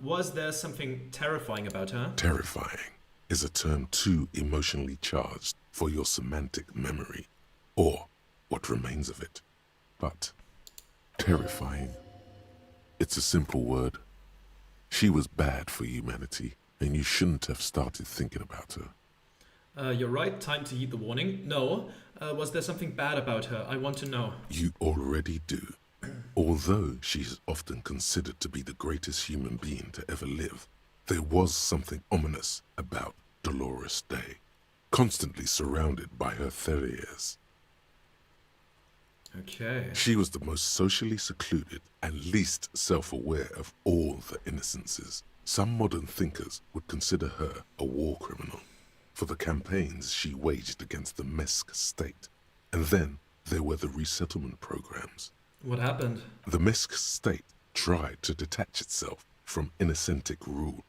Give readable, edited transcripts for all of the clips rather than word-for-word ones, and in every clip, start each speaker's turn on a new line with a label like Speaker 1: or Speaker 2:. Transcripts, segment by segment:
Speaker 1: Was there something terrifying about her?
Speaker 2: Terrifying is a term too emotionally charged for your semantic memory, or what remains of it. But terrifying, it's a simple word. She was bad for humanity, and you shouldn't have started thinking about her.
Speaker 1: You're right, time to heed the warning. No. Was there something bad about her? I want to know.
Speaker 2: You already do. Although she is often considered to be the greatest human being to ever live, there was something ominous about Dolores Day, constantly surrounded by her terriers.
Speaker 1: Okay.
Speaker 2: She was the most socially secluded and least self-aware of all the innocences. Some modern thinkers would consider her a war criminal for the campaigns she waged against the Mesk state. And then there were the resettlement programs.
Speaker 1: What happened?
Speaker 2: The Mesk state tried to detach itself from innocentic rule.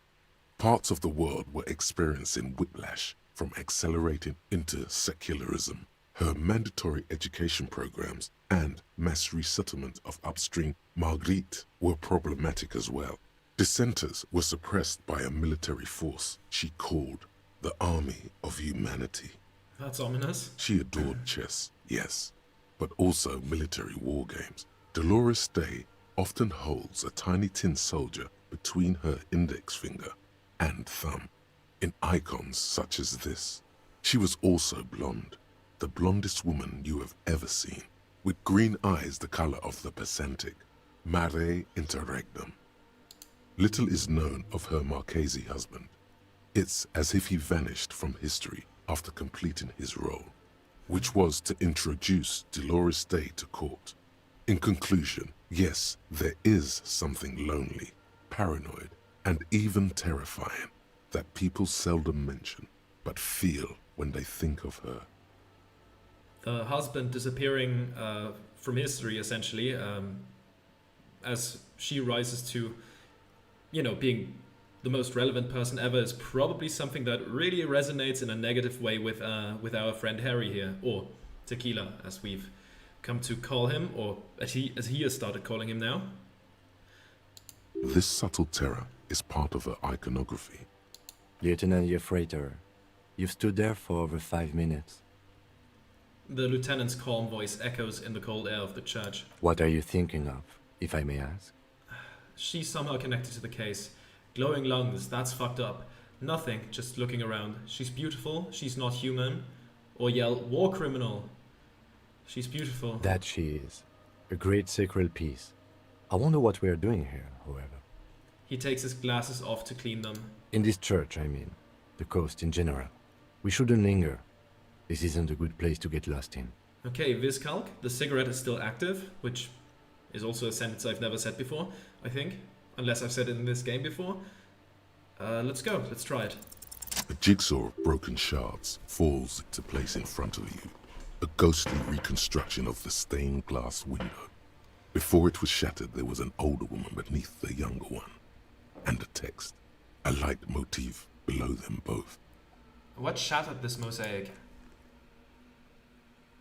Speaker 2: Parts of the world were experiencing whiplash from accelerating into secularism. Her mandatory education programs and mass resettlement of upstream Marguerite were problematic as well. Dissenters were suppressed by a military force she called the Army of Humanity.
Speaker 1: That's ominous.
Speaker 2: She adored chess, yes, but also military war games. Dolores Day often holds a tiny tin soldier between her index finger and thumb in icons such as this. She was also blonde, the blondest woman you have ever seen, with green eyes the color of the Pacentic, mare interregnum. Little is known of her Marchese husband. It's as if he vanished from history after completing his role, which was to introduce Dolores Day to court. In conclusion, yes, there is something lonely, paranoid, and even terrifying that people seldom mention, but feel when they think of her.
Speaker 1: The husband disappearing from history, essentially, as she rises to, being the most relevant person ever, is probably something that really resonates in a negative way with our friend Harry here, or Tequila, as we've come to call him, or as he has started calling him now.
Speaker 2: This subtle terror is part of her iconography.
Speaker 3: Lieutenant Yefrater, you've stood there for over 5 minutes.
Speaker 1: The lieutenant's calm voice echoes in the cold air of the church.
Speaker 3: What are you thinking of, if I may ask?
Speaker 1: She's somehow connected to the case. Glowing lungs, that's fucked up. Nothing, just looking around. She's beautiful, she's not human. Or yell, war criminal. She's beautiful.
Speaker 3: That she is. A great sacred piece. I wonder what we are doing here, however.
Speaker 1: He takes his glasses off to clean them.
Speaker 3: In this church, I mean. The coast in general. We shouldn't linger. This isn't a good place to get lost in.
Speaker 1: Okay, Viscalc, the cigarette is still active, which is also a sentence I've never said before, I think. Unless I've said it in this game before. Let's go, let's try it.
Speaker 2: A jigsaw of broken shards falls into place in front of you. A ghostly reconstruction of the stained glass window. Before it was shattered, there was an older woman beneath the younger one. And a text. A light motif below them both.
Speaker 1: What shattered this mosaic?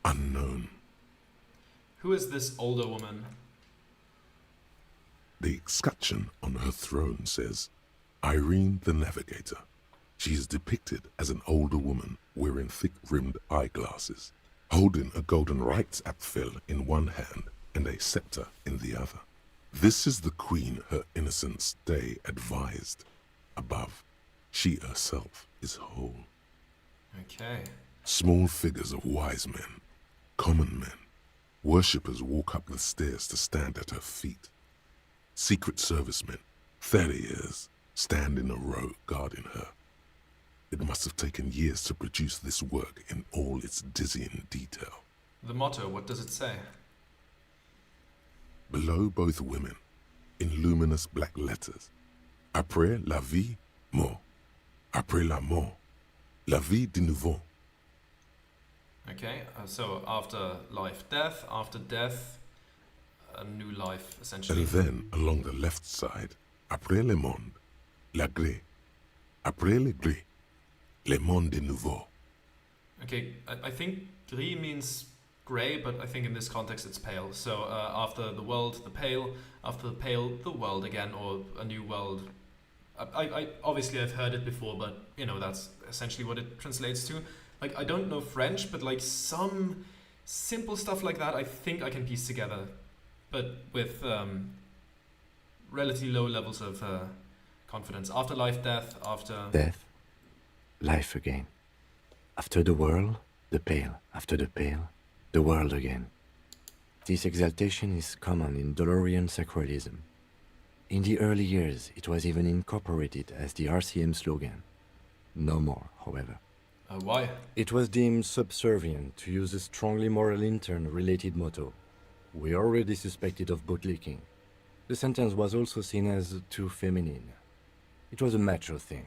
Speaker 2: Unknown.
Speaker 1: Who is this older woman?
Speaker 2: The escutcheon on her throne says, Irene the Navigator. She is depicted as an older woman wearing thick-rimmed eyeglasses, holding a golden Reichsapfel in one hand and a scepter in the other. This is the queen her innocence day advised. Above, she herself is whole.
Speaker 1: Okay.
Speaker 2: Small figures of wise men, common men, worshippers walk up the stairs to stand at her feet. Secret servicemen, farriers, stand in a row guarding her. It must have taken years to produce this work in all its dizzying detail.
Speaker 1: The motto, what does it say?
Speaker 2: Below both women, in luminous black letters, Après la vie, mort. Après la mort, la vie de nouveau.
Speaker 1: Okay, so after life, death, after death, a new life, essentially.
Speaker 2: And then, along the left side, Après le monde, la gré. Après le gré, le monde de nouveau.
Speaker 1: Okay, I think gris means grey, but I think in this context it's pale. So after the world, the pale, after the pale, the world again, or a new world I obviously I've heard it before, but you know that's essentially what it translates to. Like I don't know French, but like some simple stuff like that, I think I can piece together, but with relatively low levels of confidence. Afterlife, death, after.
Speaker 3: Death, life again. After the world, the pale. After the pale, the world again. This exaltation is common in Dolorian sacralism. In the early years, it was even incorporated as the RCM slogan. No more, however.
Speaker 1: Why?
Speaker 3: It was deemed subservient to use a strongly moral intern-related motto. We already suspected of bootlicking. The sentence was also seen as too feminine. It was a macho thing.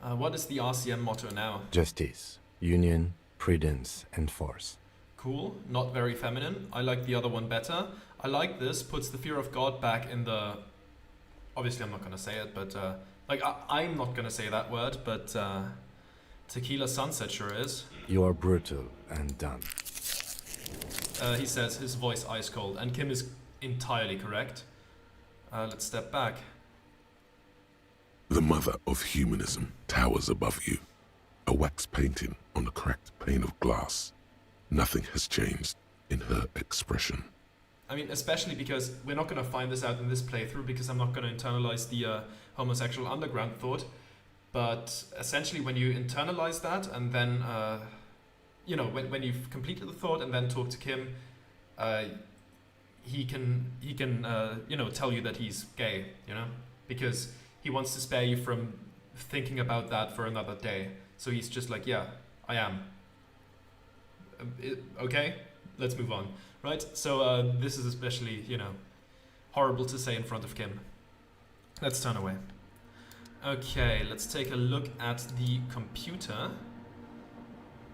Speaker 1: What is the RCM motto now?
Speaker 3: Justice, union, prudence, and force.
Speaker 1: Cool, not very feminine. I like the other one better. I like this, puts the fear of God back in the... Obviously I'm not gonna say it, but I'm not gonna say that word, but Tequila Sunset sure is.
Speaker 3: You are brutal and dumb.
Speaker 1: He says, his voice ice cold, and Kim is entirely correct. Let's step back.
Speaker 2: The mother of humanism towers above you, a wax painting on a cracked pane of glass. Nothing has changed in her expression.
Speaker 1: I mean, especially because we're not going to find this out in this playthrough, because I'm not going to internalize the homosexual underground thought. But essentially, when you internalize that, and then, you know, when you've completed the thought and then talk to Kim, he can you know, tell you that he's gay, you know, because he wants to spare you from thinking about that for another day. So he's just like, yeah, I am. Okay, let's move on, right? So this is especially, you know, horrible to say in front of Kim. Let's turn away. Okay, let's take a look at the computer.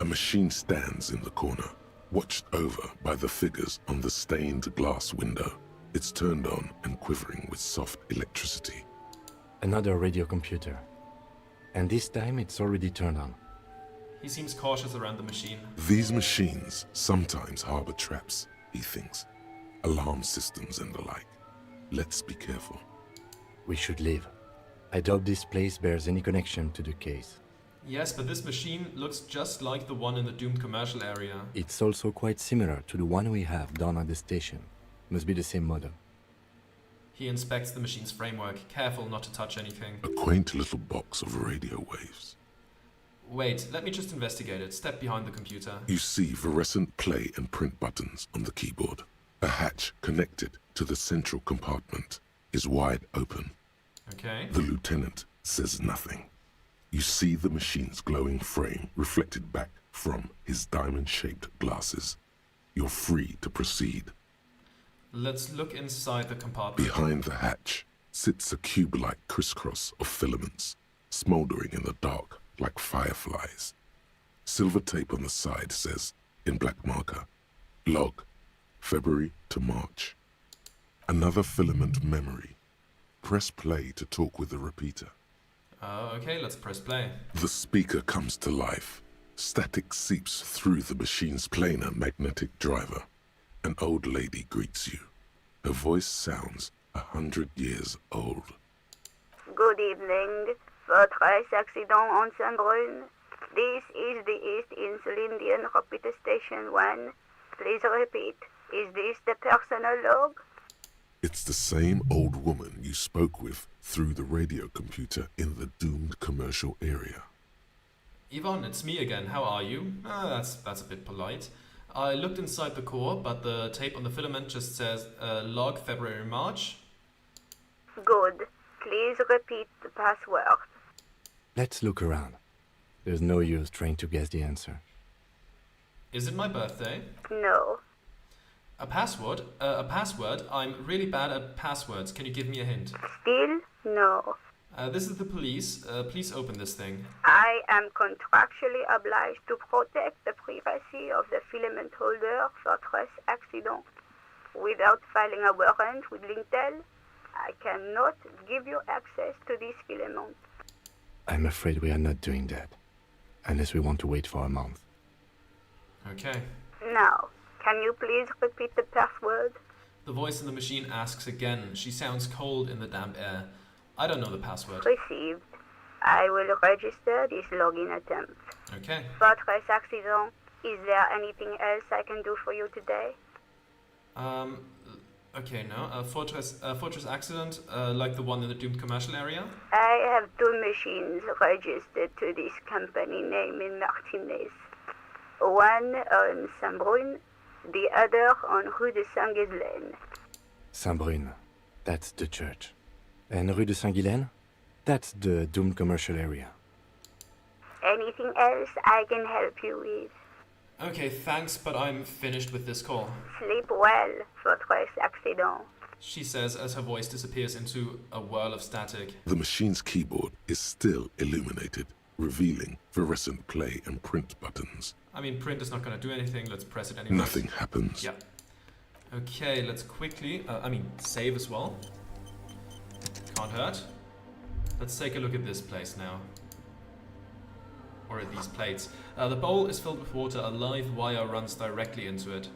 Speaker 2: A machine stands in the corner, watched over by the figures on the stained glass window. It's turned on and quivering with soft electricity.
Speaker 3: Another radio computer. And this time it's already turned on.
Speaker 1: He seems cautious around the machine.
Speaker 2: These machines sometimes harbor traps, he thinks. Alarm systems and the like. Let's be careful.
Speaker 3: We should leave. I doubt this place bears any connection to the case.
Speaker 1: Yes, but this machine looks just like the one in the doomed commercial area.
Speaker 3: It's also quite similar to the one we have down at the station. Must be the same model.
Speaker 1: He inspects the machine's framework, careful not to touch anything.
Speaker 2: A quaint little box of radio waves.
Speaker 1: Wait, let me just investigate it. Step behind the computer.
Speaker 2: You see fluorescent play and print buttons on the keyboard. A hatch connected to the central compartment is wide open.
Speaker 1: Okay.
Speaker 2: The lieutenant says nothing. You see the machine's glowing frame reflected back from his diamond-shaped glasses. You're free to proceed.
Speaker 1: Let's look inside the compartment.
Speaker 2: Behind the hatch sits a cube-like crisscross of filaments, smoldering in the dark like fireflies. Silver tape on the side says, in black marker, log, February to March. Another filament memory. Press play to talk with the repeater.
Speaker 1: Okay, let's press play.
Speaker 2: The speaker comes to life. Static seeps through the machine's planar magnetic driver. An old lady greets you. Her voice sounds 100 years old.
Speaker 4: Good evening. Votre accident on Saint-Brune. This is the East Insulindian Repeater Station 1. Please repeat. Is this the personal log?
Speaker 2: It's the same old woman you spoke with through the radio computer in the doomed commercial area.
Speaker 1: Yvonne, it's me again. How are you? That's a bit polite. I looked inside the core, but the tape on the filament just says log February March.
Speaker 4: Good. Please repeat the password.
Speaker 3: Let's look around. There's no use trying to guess the answer.
Speaker 1: Is it my birthday?
Speaker 4: No.
Speaker 1: A password? A password? I'm really bad at passwords. Can you give me a hint?
Speaker 4: Still no.
Speaker 1: This is the police. Please open this thing.
Speaker 4: I am contractually obliged to protect the privacy of the filament holder for votre accident. Without filing a warrant with Lintel, I cannot give you access to this filament.
Speaker 3: I'm afraid we are not doing that. Unless we want to wait for a month.
Speaker 1: Okay.
Speaker 4: Now, can you please repeat the password?
Speaker 1: The voice in the machine asks again. She sounds cold in the damp air. I don't know the password.
Speaker 4: Received. I will register this login attempt.
Speaker 1: Okay.
Speaker 4: Fortress accident. Is there anything else I can do for you today?
Speaker 1: Okay, no. Fortress accident, like the one in the doomed commercial area?
Speaker 4: I have two machines registered to this company name in Martinez. One on Saint-Brun, the other on Rue de Saint-Ghislaine.
Speaker 3: Saint-Brun, that's the church. And Rue de Saint-Ghislaine? That's the doomed commercial area.
Speaker 4: Anything else I can help you with?
Speaker 1: Okay, thanks, but I'm finished with this call.
Speaker 4: Sleep well, Fortress accident.
Speaker 1: She says as her voice disappears into a whirl of static.
Speaker 2: The machine's keyboard is still illuminated, revealing fluorescent play and print buttons.
Speaker 1: I mean, print is not going to do anything. Let's press it anyway.
Speaker 2: Nothing happens.
Speaker 1: Yeah. Okay, let's quickly, save as well. Can't hurt. Let's take a look at this place now. Or at these plates. The bowl is filled with water. A live wire runs directly into it.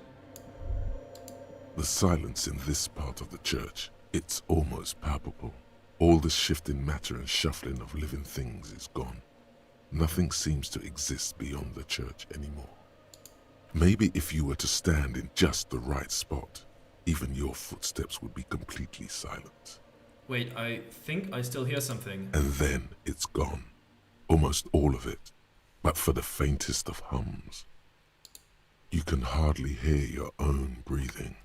Speaker 2: The silence in this part of the church, it's almost palpable. All the shifting matter and shuffling of living things is gone. Nothing seems to exist beyond the church anymore. Maybe if you were to stand in just the right spot, even your footsteps would be completely silent.
Speaker 1: Wait, I think I still hear something.
Speaker 2: And then it's gone. Almost all of it, but for the faintest of hums. You can hardly hear your own breathing.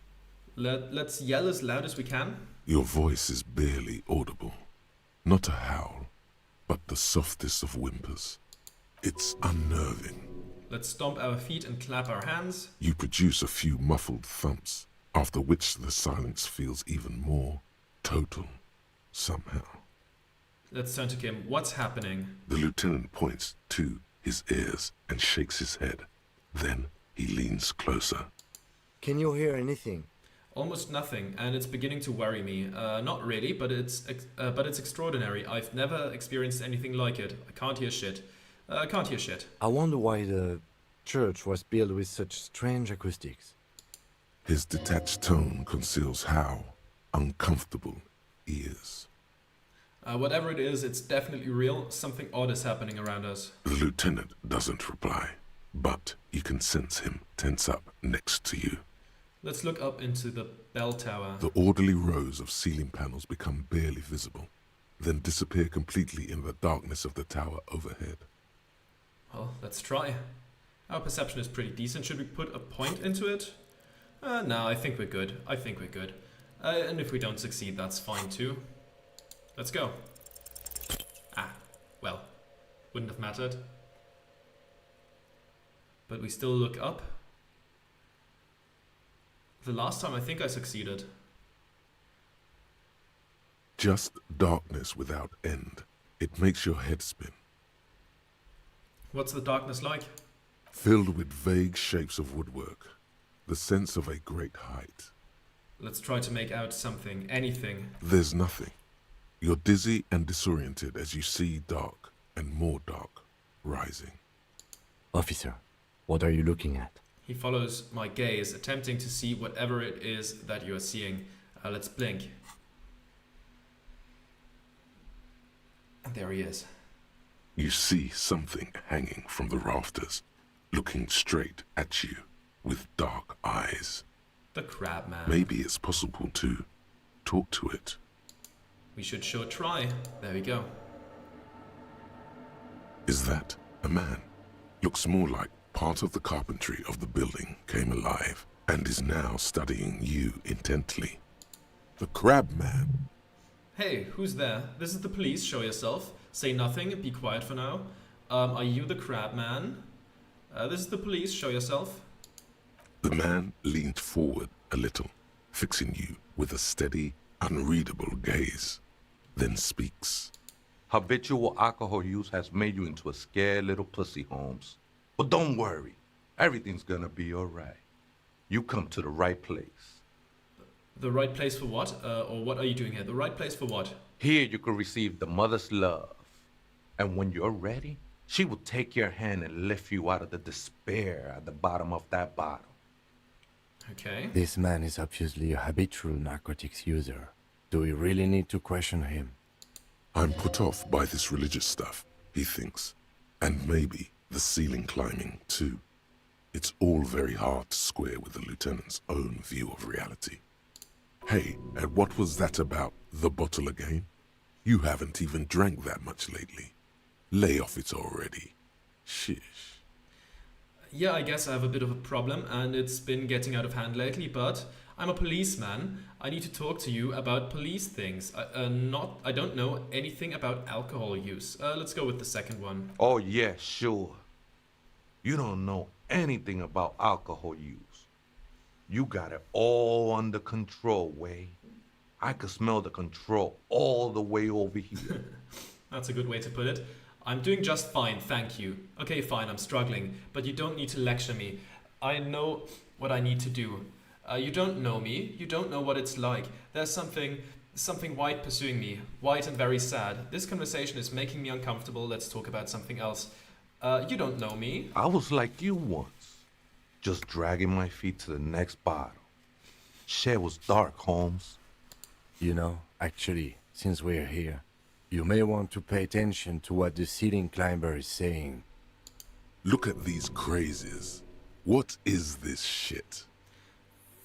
Speaker 1: Let's yell as loud as we can.
Speaker 2: Your voice is barely audible. Not a howl, but the softest of whimpers. It's unnerving.
Speaker 1: Let's stomp our feet and clap our hands.
Speaker 2: You produce a few muffled thumps, after which the silence feels even more total, somehow.
Speaker 1: Let's turn to Kim. What's happening?
Speaker 2: The lieutenant points to his ears and shakes his head. Then he leans closer.
Speaker 3: Can you hear anything?
Speaker 1: Almost nothing, and it's beginning to worry me. Not really, but it's extraordinary. I've never experienced anything like it. I can't hear shit.
Speaker 3: I wonder why the church was built with such strange acoustics.
Speaker 2: His detached tone conceals how uncomfortable he is.
Speaker 1: Whatever it is, it's definitely real. Something odd is happening around us.
Speaker 2: The lieutenant doesn't reply, but you can sense him tense up next to you.
Speaker 1: Let's look up into the bell tower.
Speaker 2: The orderly rows of ceiling panels become barely visible, then disappear completely in the darkness of the tower overhead.
Speaker 1: Well, let's try. Our perception is pretty decent. Should we put a point into it? No, I think we're good. And if we don't succeed, that's fine too. Let's go. Well, wouldn't have mattered. But we still look up. The last time I think I succeeded.
Speaker 2: Just darkness without end. It makes your head spin.
Speaker 1: What's the darkness like?
Speaker 2: Filled with vague shapes of woodwork. The sense of a great height.
Speaker 1: Let's try to make out something, anything.
Speaker 2: There's nothing. You're dizzy and disoriented as you see dark and more dark rising.
Speaker 3: Officer, what are you looking at?
Speaker 1: He follows my gaze, attempting to see whatever it is that you are seeing. Let's blink. And there he is.
Speaker 2: You see something hanging from the rafters, looking straight at you with dark eyes.
Speaker 1: The crab man.
Speaker 2: Maybe it's possible to talk to it.
Speaker 1: We should sure try. There we go.
Speaker 2: Is that a man? Looks more like part of the carpentry of the building came alive and is now studying you intently. The crab man.
Speaker 1: Hey, who's there? This is the police. Show yourself. Say nothing. Be quiet for now. Are you the crab man? This is the police. Show yourself.
Speaker 2: The man leaned forward a little, fixing you with a steady, unreadable gaze, then speaks.
Speaker 5: Habitual alcohol use has made you into a scared little pussy, Holmes. But don't worry. Everything's gonna be all right. You come to the right place.
Speaker 1: The right place for what? Or what are you doing here? The right place for what?
Speaker 5: Here you can receive the mother's love. And when you're ready, she will take your hand and lift you out of the despair at the bottom of that bottle.
Speaker 1: Okay.
Speaker 3: This man is obviously a habitual narcotics user. Do we really need to question him?
Speaker 2: I'm put off by this religious stuff, he thinks. And maybe the ceiling climbing, too. It's all very hard to square with the lieutenant's own view of reality. Hey, and what was that about the bottle again? You haven't even drank that much lately. Lay off it already. Shish.
Speaker 1: Yeah, I guess I have a bit of a problem and it's been getting out of hand lately, but I'm a policeman. I need to talk to you about police things. I don't know anything about alcohol use. Let's go with the second one.
Speaker 5: Oh, yeah, sure. You don't know anything about alcohol use. You got it all under control, Way. I could smell the control all the way over here.
Speaker 1: That's a good way to put it. I'm doing just fine, thank you. Okay, fine, I'm struggling, but you don't need to lecture me. I know what I need to do. You don't know me. You don't know what it's like. There's something white pursuing me. White and very sad. This conversation is making me uncomfortable. Let's talk about something else. You don't know me.
Speaker 5: I was like you once, just dragging my feet to the next bottle. Shit was dark, Holmes.
Speaker 3: You know, actually, since we're here, you may want to pay attention to what the ceiling climber is saying.
Speaker 2: Look at these crazies. What is this shit?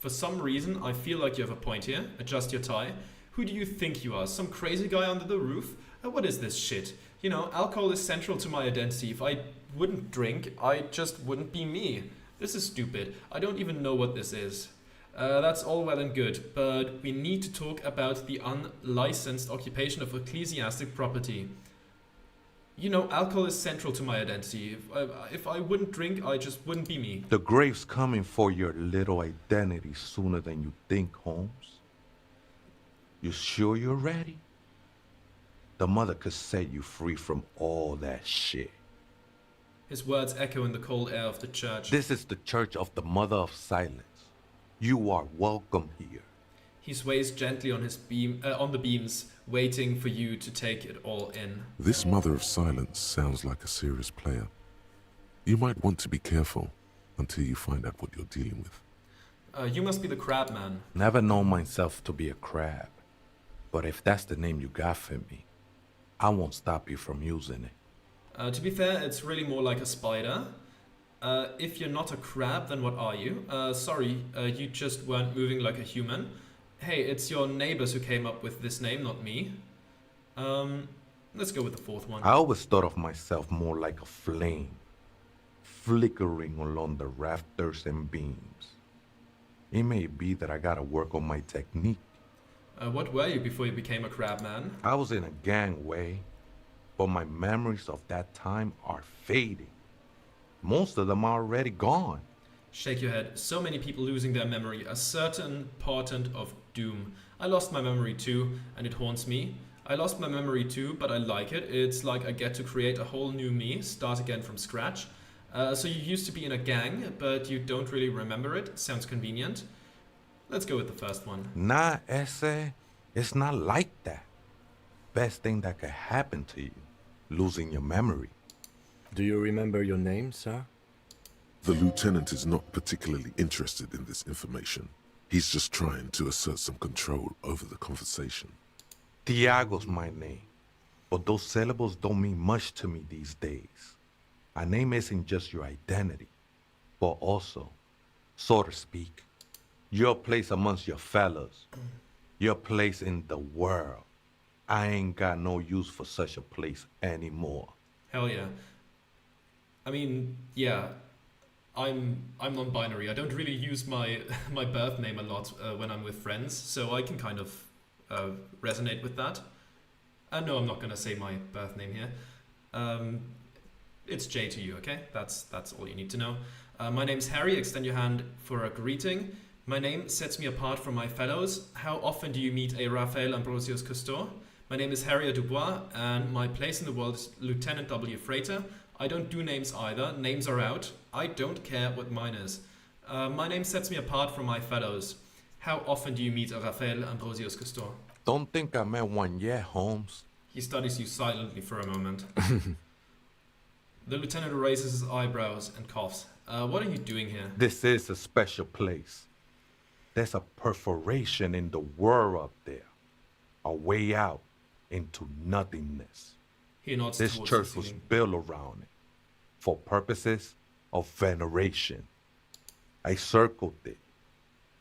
Speaker 1: For some reason, I feel like you have a point here. Adjust your tie. Who do you think you are? Some crazy guy under the roof? What is this shit? You know, alcohol is central to my identity. If I wouldn't drink, I just wouldn't be me. This is stupid. I don't even know what this is. That's all well and good, but we need to talk about the unlicensed occupation of ecclesiastic property. You know, alcohol is central to my identity. If I wouldn't drink, I just wouldn't be me.
Speaker 5: The grave's coming for your little identity sooner than you think, Holmes. You sure you're ready? The mother could set you free from all that shit.
Speaker 1: His words echo in the cold air of the church.
Speaker 5: This is the Church of the Mother of Silence. You are welcome here.
Speaker 1: He sways gently on on the beams, waiting for you to take it all in.
Speaker 2: This Mother of Silence sounds like a serious player. You might want to be careful until you find out what you're dealing with.
Speaker 1: You must be the crab man.
Speaker 5: Never known myself to be a crab. But if that's the name you got for me, I won't stop you from using it.
Speaker 1: To be fair, it's really more like a spider. If you're not a crab, then what are you? Sorry, you just weren't moving like a human. Hey, it's your neighbors who came up with this name, not me. Let's go with the fourth one.
Speaker 5: I always thought of myself more like a flame, flickering along the rafters and beams. It may be that I gotta work on my technique.
Speaker 1: What were you before you became a crab man?
Speaker 5: I was in a gangway, but my memories of that time are fading. Most of them are already gone.
Speaker 1: Shake your head. So many people losing their memory. A certain portent of doom. I lost my memory too, and it haunts me. I lost my memory too, but I like it. It's like I get to create a whole new me, start again from scratch. So you used to be in a gang, but you don't really remember it. Sounds convenient. Let's go with the first one.
Speaker 5: Nah, Ese, it's not like that. Best thing that could happen to you, losing your memory.
Speaker 3: Do you remember your name, sir?
Speaker 2: The lieutenant is not particularly interested in this information. He's just trying to assert some control over the conversation.
Speaker 5: Tiago's my name, but those syllables don't mean much to me these days. A name isn't just your identity, but also, so to speak, your place amongst your fellows, your place in the world. I ain't got no use for such a place anymore.
Speaker 1: Hell yeah. I mean, yeah, I'm non-binary. I don't really use my my birth name a lot when I'm with friends, so I can kind of resonate with that. No, I'm not gonna say my birth name here. It's J to you, okay? That's all you need to know. My name's Harry. Extend your hand for a greeting. My name sets me apart from my fellows. How often do you meet a Raphael Ambrosius Cousteau? My name is Harry Dubois, and my place in the world is Lieutenant W. Freighter. I don't do names either. Names are out. I don't care what mine is. My name sets me apart from my fellows. How often do you meet a Raphael Ambrosius Cousteau?
Speaker 5: Don't think I met one yet, Holmes.
Speaker 1: He studies you silently for a moment. The lieutenant raises his eyebrows and coughs. What are you doing here?
Speaker 5: This is a special place. There's a perforation in the world up there. A way out. into nothingness.
Speaker 1: He nods
Speaker 5: This
Speaker 1: towards
Speaker 5: church
Speaker 1: the
Speaker 5: was
Speaker 1: ceiling.
Speaker 5: built around it for purposes of veneration. I circled it,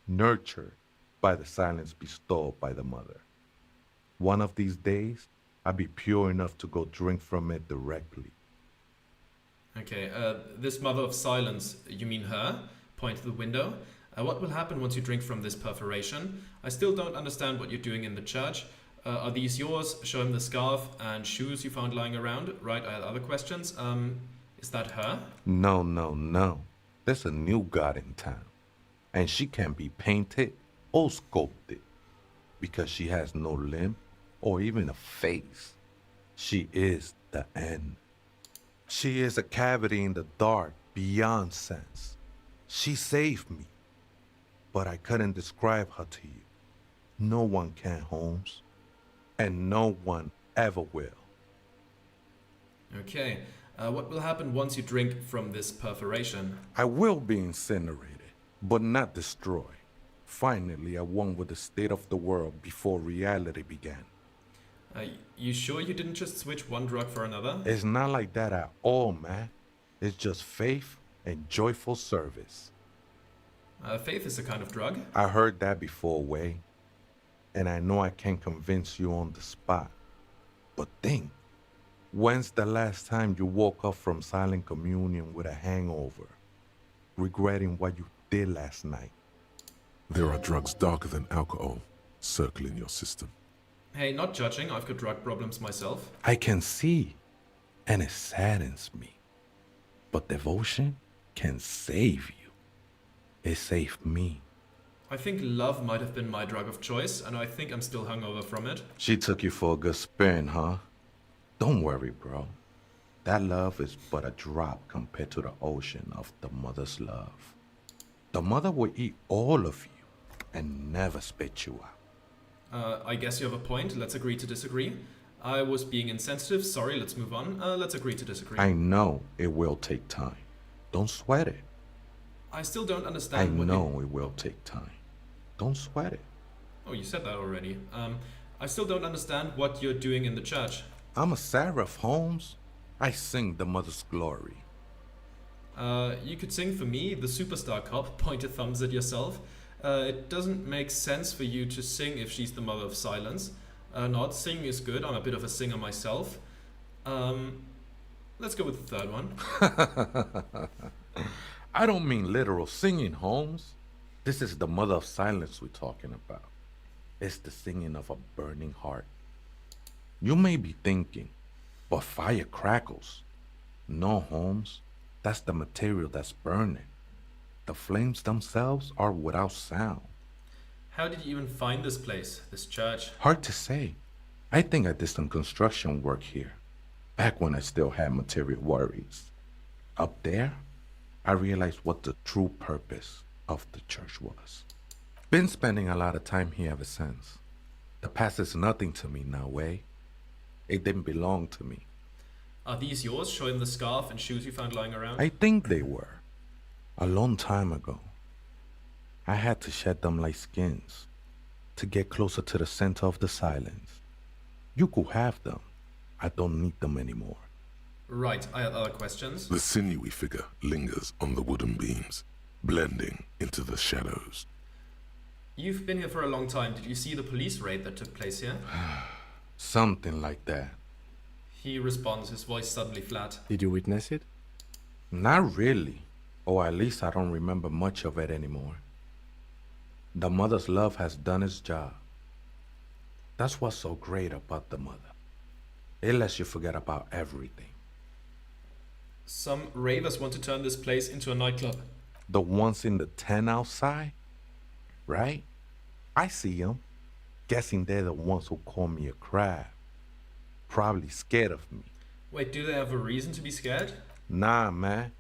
Speaker 5: nurtured by the silence bestowed by the mother. One of these days, I'll be pure enough to go drink from it directly.
Speaker 1: Okay, this mother of silence, you mean her? Point to the window. What will happen once you drink from this perforation? I still don't understand what you're doing in the church. Are these yours? Show him the scarf and shoes you found lying around. Right, I had other questions. Is that her?
Speaker 5: No, no, no. There's a new god in town, and she can be painted or sculpted because she has no limb or even a face. She is the end. She is a cavity in the dark beyond sense. She saved me, but I couldn't describe her to you. No one can, Holmes, and no one ever will.
Speaker 1: Okay, what will happen once you drink from this perforation?
Speaker 5: I will be incinerated, but not destroyed. Finally, I won with the state of the world before reality began.
Speaker 1: You sure you didn't just switch one drug for another?
Speaker 5: It's not like that at all, man. It's just faith and joyful service.
Speaker 1: Faith is a kind of drug.
Speaker 5: I heard that before, Way, and I know I can't convince you on the spot. But think, when's the last time you woke up from silent communion with a hangover, regretting what you did last night?
Speaker 2: There are drugs darker than alcohol circling your system.
Speaker 1: Hey, not judging, I've got drug problems myself.
Speaker 5: I can see, and it saddens me. But devotion can save you. It saved me.
Speaker 1: I think love might have been my drug of choice, and I think I'm still hungover from it.
Speaker 5: She took you for a good spin, huh? Don't worry, bro. That love is but a drop compared to the ocean of the mother's love. The mother will eat all of you and never spit you out.
Speaker 1: I guess you have a point. Let's agree to disagree. I was being insensitive. Sorry, let's move on. Let's agree to disagree.
Speaker 5: I know it will take time. Don't sweat it.
Speaker 1: I still don't
Speaker 5: I
Speaker 1: understand what
Speaker 5: know it will take time. Don't sweat it.
Speaker 1: Oh, you said that already. I still don't understand what you're doing in the church.
Speaker 5: I'm a seraph, Holmes. I sing the mother's glory.
Speaker 1: You could sing for me, the superstar cop, pointed thumbs at yourself. It doesn't make sense for you to sing if she's the mother of silence. Not singing is good. I'm a bit of a singer myself. Let's go with the third one.
Speaker 5: I don't mean literal singing, Holmes. This is the mother of silence we're talking about. It's the singing of a burning heart. You may be thinking, but fire crackles. No, Holmes. That's the material that's burning. The flames themselves are without sound.
Speaker 1: How did you even find this place, this church?
Speaker 5: Hard to say. I think I did some construction work here, back when I still had material worries. Up there, I realized what the true purpose of the church was. Been spending a lot of time here ever since. The past is nothing to me now, Way. It didn't belong to me.
Speaker 1: Are these yours? Show him the scarf and shoes you found lying around.
Speaker 5: I think they were. A long time ago. I had to shed them like skins to get closer to the center of the silence. You could have them. I don't need them anymore.
Speaker 1: Right, I had other questions.
Speaker 2: The sinewy figure lingers on the wooden beams, blending into the shadows.
Speaker 1: You've been here for a long time. Did you see the police raid that took place here?
Speaker 5: Something like that.
Speaker 1: He responds, his voice suddenly flat.
Speaker 3: Did you witness it?
Speaker 5: Not really. Or at least I don't remember much of it anymore. The mother's love has done its job. That's what's so great about the mother. It lets you forget about everything.
Speaker 1: Some ravers want to turn this place into a nightclub.
Speaker 5: The ones in the tent outside, right? I see them. Guessing they're the ones who call me a crab. Probably scared of me.
Speaker 1: Wait, do they have a reason to be scared?
Speaker 5: Nah, man.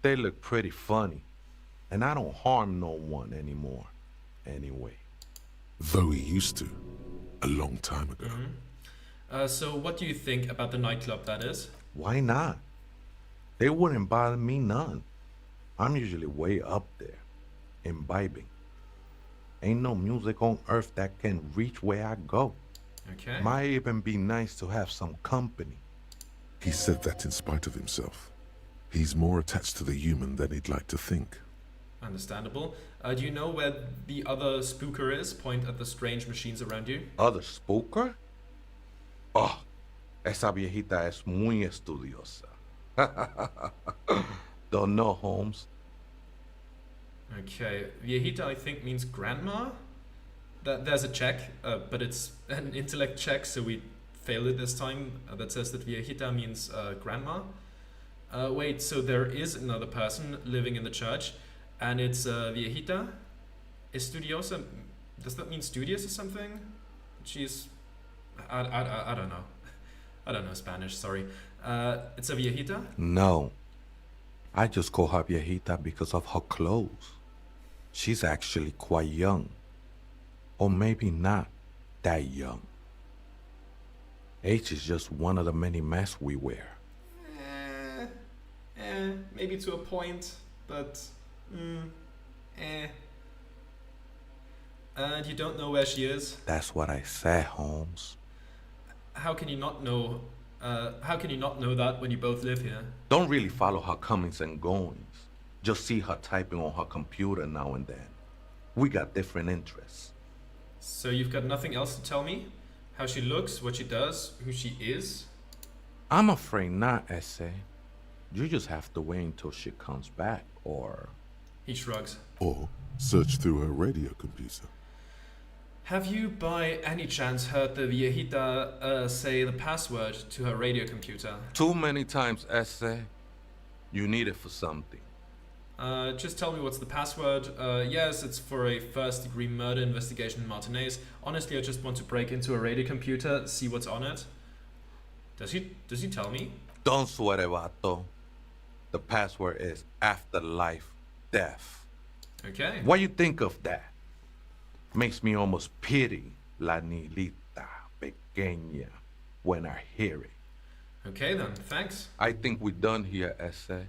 Speaker 5: They look pretty funny. And I don't harm no one anymore. Anyway.
Speaker 2: Though he used to, a long time ago.
Speaker 1: So what do you think about the nightclub, that is?
Speaker 5: Why not? They wouldn't bother me none. I'm usually way up there, imbibing. Ain't no music on earth that can reach where I go.
Speaker 1: Okay.
Speaker 5: Might even be nice to have some company.
Speaker 2: He said that in spite of himself. He's more attached to the human than he'd like to think.
Speaker 1: Understandable. Do you know where the other spooker is? Point at the strange machines around you.
Speaker 5: Other spooker? Oh, esa viejita es muy estudiosa. Don't know, Holmes.
Speaker 1: Okay. Viejita, I think, means grandma. There's a check, but it's an intellect check, so we failed it this time. That says that viejita means grandma. Wait, so there is another person living in the church, and it's viejita? Estudiosa? Does that mean studious or something? She's... I don't know. I don't know Spanish, sorry. It's a viejita?
Speaker 5: No. I just call her viejita because of her clothes. She's actually quite young. Or maybe not that young. Age is just one of the many masks we wear.
Speaker 1: Maybe to a point, but... And you don't know where she is?
Speaker 5: That's what I said, Holmes.
Speaker 1: How can you not know... how can you not know that when you both live here?
Speaker 5: Don't really follow her comings and goings. Just see her typing on her computer now and then. We got different interests.
Speaker 1: So you've got nothing else to tell me? How she looks, what she does, who she is?
Speaker 5: I'm afraid not, Essay. You just have to wait until she comes back, or...
Speaker 1: He shrugs.
Speaker 2: Or search through her radio computer.
Speaker 1: Have you by any chance heard the viejita say the password to her radio computer?
Speaker 5: Too many times, Essay. You need it for something.
Speaker 1: Just tell me what's the password. Yes, it's for a first-degree murder investigation in Martinez. Honestly, I just want to break into a radio computer, see what's on it. Does he tell me?
Speaker 5: Don't sweat it, vato. The password is afterlife death.
Speaker 1: Okay.
Speaker 5: What you think of that? Makes me almost pity la niñita pequeña when I hear it.
Speaker 1: Okay then, thanks.
Speaker 5: I think we're done here, Essay.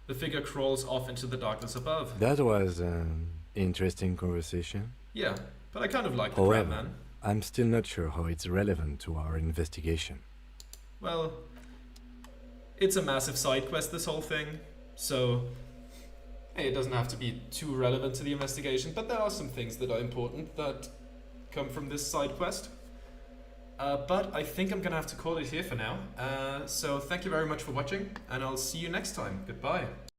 Speaker 1: The figure crawls off into the darkness above.
Speaker 3: That was an interesting conversation.
Speaker 1: Yeah, but I kind of like the crab
Speaker 3: However,
Speaker 1: man.
Speaker 3: I'm still not sure how it's relevant to our investigation.
Speaker 1: Well, it's a massive side quest, this whole thing, so hey, it doesn't have to be too relevant to the investigation, but there are some things that are important that come from this side quest. But I think I'm gonna have to call it here for now. So thank you very much for watching, and I'll see you next time. Goodbye.